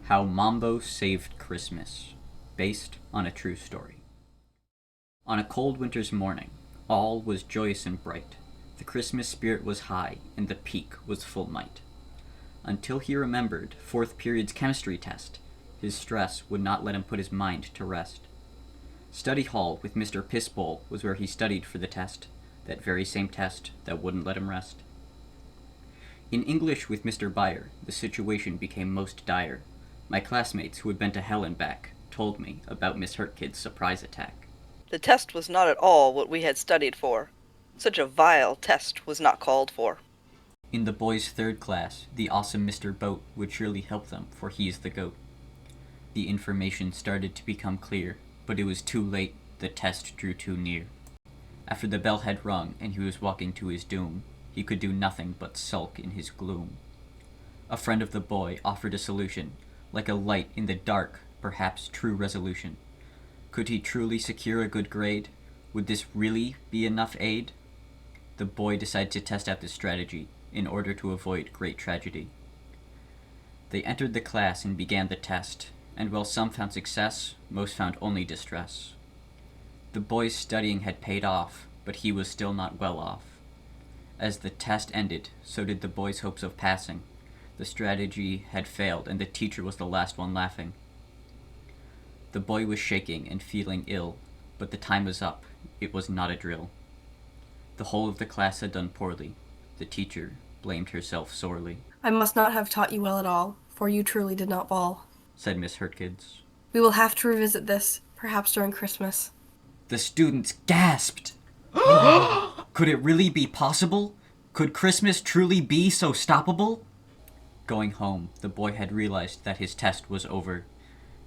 How Mambo Saved Christmas, based on a true story. On a cold winter's morning, all was joyous and bright. The Christmas spirit was high, and the peak was full might. Until he remembered fourth period's chemistry test, his stress would not let him put his mind to rest. Study hall with Mr. Pissbowl was where he studied for the test, that very same test that wouldn't let him rest. In English with Mr. Byer, the situation became most dire. My classmates, who had been to hell and back, told me about Miss Hurtkid's surprise attack. The test was not at all what we had studied for. Such a vile test was not called for. In the boys' third class, the awesome Mr. Boat would surely help them, for he's the goat. The information started to become clear, but it was too late, the test drew too near. After the bell had rung and he was walking to his doom, he could do nothing but sulk in his gloom. A friend of the boy offered a solution, like a light in the dark, perhaps true resolution. Could he truly secure a good grade? Would this really be enough aid? The boy decided to test out this strategy in order to avoid great tragedy. They entered the class and began the test, and while some found success, most found only distress. The boy's studying had paid off, but he was still not well off. As the test ended, so did the boy's hopes of passing. The strategy had failed, and the teacher was the last one laughing. The boy was shaking and feeling ill, but the time was up. It was not a drill. The whole of the class had done poorly. The teacher blamed herself sorely. "I must not have taught you well at all, for you truly did not ball," said Miss Hurtkids. "We will have to revisit this, perhaps during Christmas." The students gasped. Could it really be possible? Could Christmas truly be so stoppable? Going home, the boy had realized that his test was over.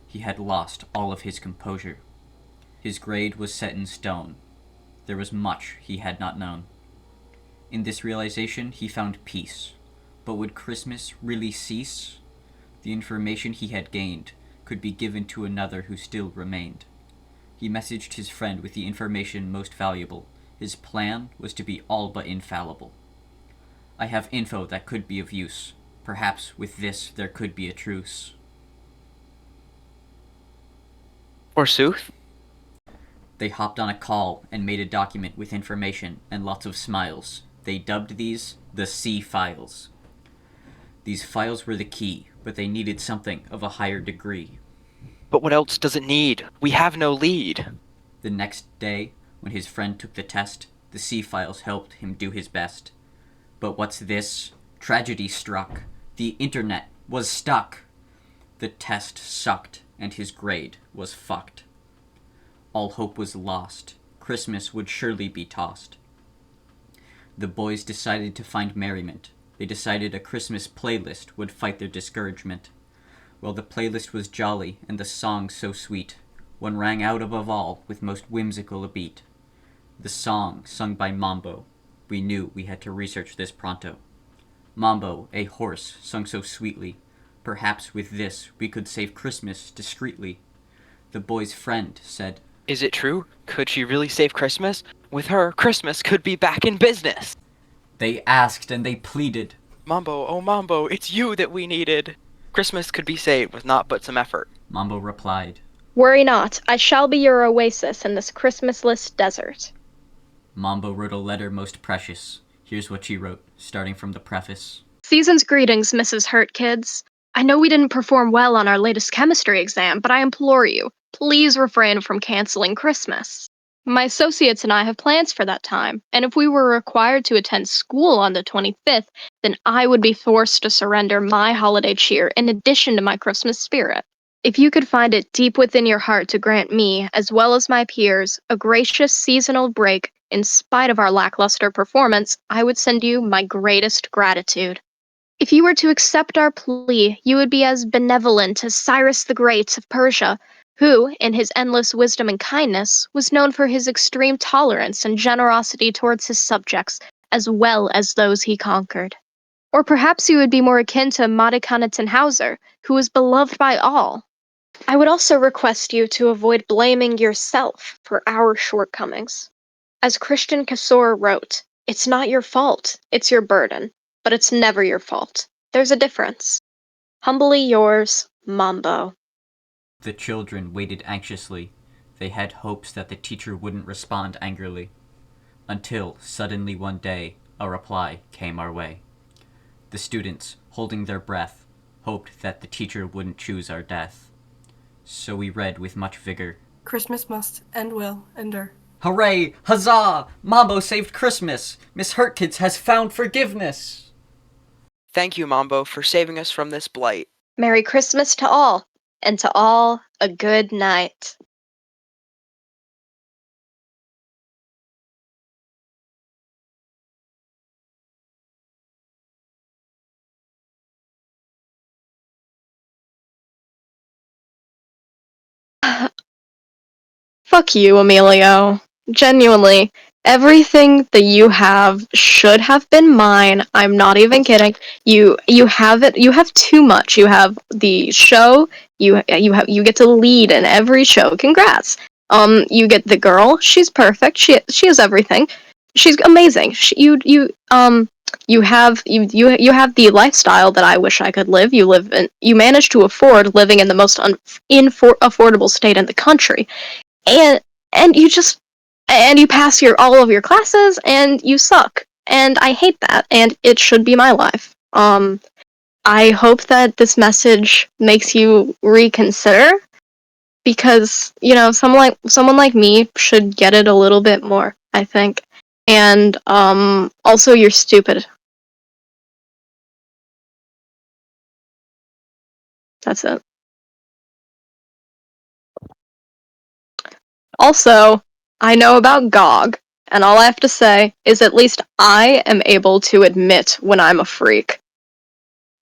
He had lost all of his composure. His grade was set in stone. There was much he had not known. In this realization, he found peace. But would Christmas really cease? The information he had gained could be given to another who still remained. He messaged his friend with the information most valuable. His plan was to be all but infallible. I have info that could be of use. Perhaps with this there could be a truce. Forsooth? They hopped on a call and made a document with information and lots of smiles. They dubbed these the C files. These files were the key, but they needed something of a higher degree. But what else does it need? We have no lead. The next day, when his friend took the test, the C files helped him do his best. But what's this? Tragedy struck. The internet was stuck. The test sucked, and his grade was fucked. All hope was lost. Christmas would surely be tossed. The boys decided to find merriment. They decided a Christmas playlist would fight their discouragement. Well, the playlist was jolly, and the songs so sweet. One rang out above all with most whimsical a beat. The song, sung by Mambo. We knew we had to research this pronto. Mambo, a horse, sung so sweetly. Perhaps with this we could save Christmas discreetly. The boy's friend said, Is it true? Could she really save Christmas? With her, Christmas could be back in business. They asked and they pleaded. Mambo, oh Mambo, it's you that we needed. Christmas could be saved with naught but some effort. Mambo replied, Worry not, I shall be your oasis in this Christmasless desert. Mambo wrote a letter most precious. Here's what she wrote, starting from the preface. Season's greetings, Mrs. Hurtkids. I know we didn't perform well on our latest chemistry exam, but I implore you, please refrain from canceling Christmas. My associates and I have plans for that time, and if we were required to attend school on the 25th, then I would be forced to surrender my holiday cheer in addition to my Christmas spirit. If you could find it deep within your heart to grant me, as well as my peers, a gracious seasonal break, in spite of our lackluster performance, I would send you my greatest gratitude. If you were to accept our plea, you would be as benevolent as Cyrus the Great of Persia, who, in his endless wisdom and kindness, was known for his extreme tolerance and generosity towards his subjects, as well as those he conquered. Or perhaps you would be more akin to Marikana Tannhauser, who was beloved by all. I would also request you to avoid blaming yourself for our shortcomings. As Christian Cassor wrote, it's not your fault, it's your burden, but it's never your fault. There's a difference. Humbly yours, Mambo. The children waited anxiously. They had hopes that the teacher wouldn't respond angrily. Until, suddenly one day, a reply came our way. The students, holding their breath, hoped that the teacher wouldn't choose our death. So we read with much vigor. Christmas must and will endure. Hooray! Huzzah! Mambo saved Christmas! Miss Hurtkids has found forgiveness! Thank you, Mambo, for saving us from this blight. Merry Christmas to all, and to all a good night. Fuck you, Emilio. Genuinely, everything that you have should have been mine. I'm not even kidding. You have it. You have too much. You have the show. You get to lead in every show. Congrats. You get the girl. She's perfect. She has everything. She's amazing. You have the lifestyle that I wish I could live. You manage to afford living in the most affordable state in the country, and you just you pass all of your classes and you suck, and I hate that, and it should be my life. I hope that this message makes you reconsider, because someone like me should get it a little bit more, I think. And also, you're stupid. That's it. Also, I know about GOG, and all I have to say is at least I am able to admit when I'm a freak.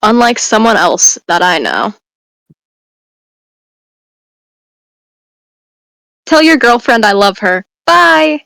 Unlike someone else that I know. Tell your girlfriend I love her. Bye!